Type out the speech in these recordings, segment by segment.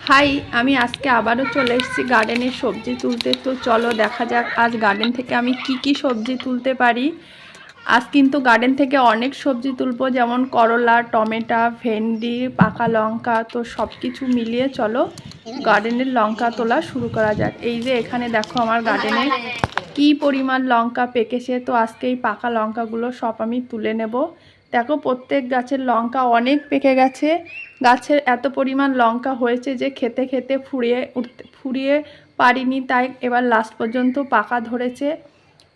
High, আমি আজকে আবারও চলে এসেছি গার্ডেনের সবজি তুলতে। তো চলো দেখা যাক আজ গার্ডেন থেকে আমি কি সবজি তুলতে পারি। আজ কিন্তু গার্ডেন থেকে অনেক সবজি তুলবো, যেমন করলা, টমেটো, ভেন্ডি, পাকা লঙ্কা। তো সব কিছু মিলিয়ে চলো গার্ডেনের লঙ্কা তোলা শুরু করা যাক। এই যে এখানে দেখো আমার গার্ডেনে কি পরিমাণ লঙ্কা পেকেছে। তো আজকে এই পাকা লঙ্কাগুলো সব আমি তুলে নেব। দেখো প্রত্যেক গাছের লঙ্কা অনেক পেকে গেছে। গাছের এত পরিমাণ লঙ্কা হয়েছে যে খেতে খেতে ফুরিয়ে পারিনি, তাই এবার লাস্ট পর্যন্ত পাকা ধরেছে।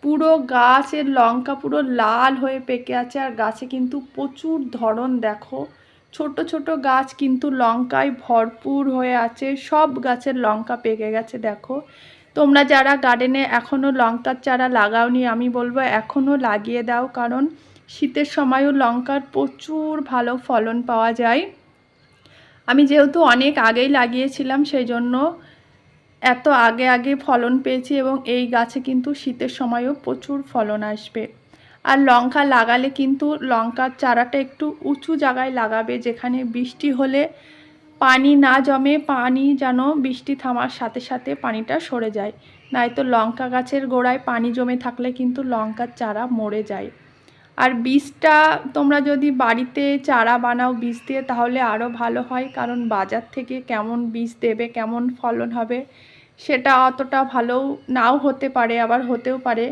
পুরো গাছের লঙ্কা পুরো লাল হয়ে পেকে আছে, আর গাছে কিন্তু প্রচুর ধরন। দেখো ছোট ছোট গাছ কিন্তু লঙ্কায় ভরপুর হয়ে আছে, সব গাছের লঙ্কা পেকে গেছে। দেখো তোমরা যারা গার্ডেনে এখনও লঙ্কার চারা লাগাওনি, আমি বলবো এখনও লাগিয়ে দাও, কারণ শীতের সময়ও লঙ্কার প্রচুর ভালো ফলন পাওয়া যায়। আমি যেহেতু অনেক আগেই লাগিয়েছিলাম, সেই জন্য এত আগে ফলন পেয়েছি, এবং এই গাছে কিন্তু শীতের সময়ও প্রচুর ফলন আসবে। আর লঙ্কা লাগালে কিন্তু লঙ্কার চারাটা একটু উঁচু জায়গায় লাগাবে, যেখানে বৃষ্টি হলে পানি না জমে, পানি যেন বৃষ্টি থামার সাথে সাথে পানিটা সরে যায়। নয়তো লঙ্কা গাছের গোড়ায় পানি জমে থাকলে কিন্তু লঙ্কার চারা মরে যায়। আর বীজটা তোমরা যদি বাড়িতে চারা বানাও বীজ দিয়ে, তাহলে আরও ভালো হয়, কারণ বাজার থেকে কেমন বীজ দেবে, কেমন ফলন হবে, সেটা অতটা ভালো নাও হতে পারে, আবার হতেও পারে।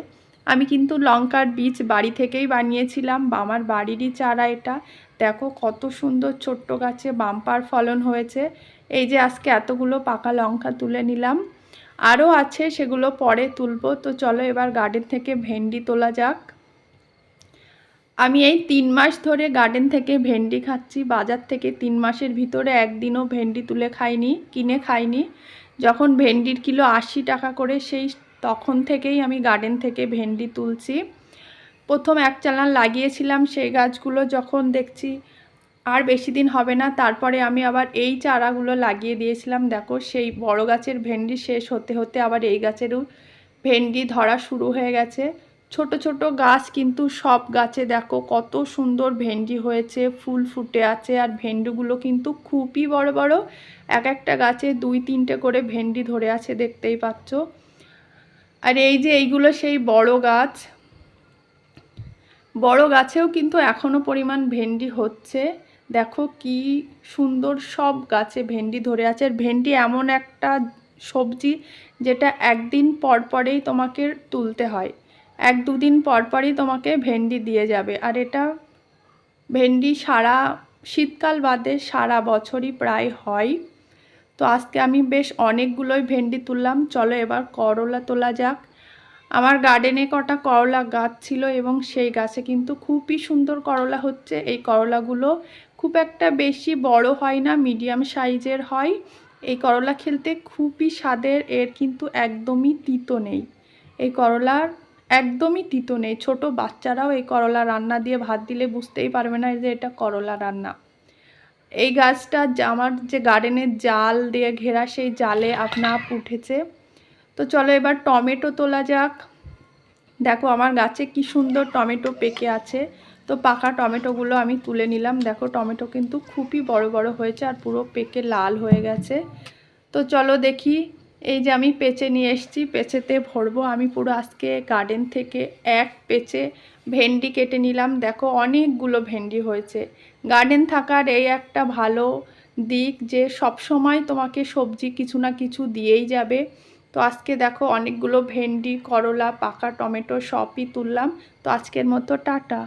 আমি কিন্তু লঙ্কার বীজ বাড়ি থেকেই বানিয়েছিলাম, আমার বাড়িরই চারা এটা। দেখো কত সুন্দর ছোট্ট গাছে বাম্পার ফলন হয়েছে। এই যে আজকে এতগুলো পাকা লঙ্কা তুলে নিলাম, আরও আছে, সেগুলো পরে তুলবো। তো চলো এবার গার্ডেন থেকে ভেন্ডি তোলা যাক। আমি এই 3 মাস ধরে গার্ডেন থেকে ভেন্ডি খাচ্ছি। বাজার থেকে 3 মাসের ভিতরে একদিনও ভেন্ডি কিনে খাইনি। যখন ভেন্ডির কিলো 80 টাকা করে, তখন থেকেই আমি গার্ডেন থেকে ভেন্ডি তুলছি। প্রথম এক চালান লাগিয়েছিলাম, সেই গাছগুলো যখন দেখছি আর বেশি দিন হবে না, তারপরে আমি আবার এই চারাগুলো লাগিয়ে দিয়েছিলাম। দেখো সেই বড় গাছের ভেন্ডি শেষ হতে হতে আবার এই গাছেরও ভেন্ডি ধরা শুরু হয়ে গেছে। ছোট ছোট গাছ, কিন্তু সব গাছে দেখো কত সুন্দর ভেন্ডি হয়েছে, ফুল ফুটে আছে। আর ভেন্ডিগুলো কিন্তু খুবই বড় বড়, এক একটা গাছে 2-3টে করে ভেন্ডি ধরে আছে, দেখতেই পাচ্ছ। আর এই যে এইগুলো সেই বড় গাছ, বড় গাছেও কিন্তু এখনও পরিমাণ ভেন্ডি হচ্ছে। দেখো কি সুন্দর সব গাছে ভেন্ডি ধরে আছে। আর ভেন্ডি এমন একটা সবজি যেটা একদিন পর পরেই তোমাকে তুলতে হয়, 1-2 দিন পর পরই তোমাকে ভেন্ডি দিয়ে যাবে। আর এটা ভেন্ডি সারা শীতকাল বাদে সারা বছরই প্রায় হয়। তো আজকে আমি বেশ অনেকগুলোই ভেন্ডি তুললাম। চলো এবার করলা তোলা যাক। আমার গার্ডেনে কটা করলা গাছ ছিল, এবং সেই গাছে কিন্তু খুবই সুন্দর করলা হচ্ছে। এই করলাগুলো খুব একটা বেশি বড় হয় না, মিডিয়াম সাইজের হয়। এই করলা খেতে খুবই স্বাদের, এর কিন্তু একদমই তিতো নেই। এই করলার একদমই তিতো নেই। ছোট বাচ্চারাও এই করলা রান্না দিয়ে ভাত দিলে বুঝতেই পারবে না যে এটা করলা রান্না। এই গাছটা আমার যে গার্ডেনের জাল দিয়ে ঘেরা, সেই জালে আপনা আপ উঠেছে। তো চলো এবার টমেটো তোলা যাক। দেখো আমার গাছে কি সুন্দর টমেটো পেকে আছে। তো পাকা টমেটোগুলো আমি তুলে নিলাম। দেখো টমেটো কিন্তু খুবই বড় বড় হয়েছে, আর পুরো পেকে লাল হয়ে গেছে। তো চলো দেখি, এই যে আমি পেঁচে নিয়ে এসেছি, পেঁচেতে ভরবো। আমি পুরো আজকে গার্ডেন থেকে এক পেঁচে ভেন্ডি কেটে নিলাম। দেখো অনেকগুলো ভেন্ডি হয়েছে। গার্ডেন থাকার এই একটা ভালো দিক যে সব সময় তোমাকে সবজি কিছু না কিছু দিয়েই যাবে। তো আজকে দেখো অনেকগুলো ভেন্ডি, করলা, পাকা টমেটো সবই তুললাম। তো আজকের মতো টাটা।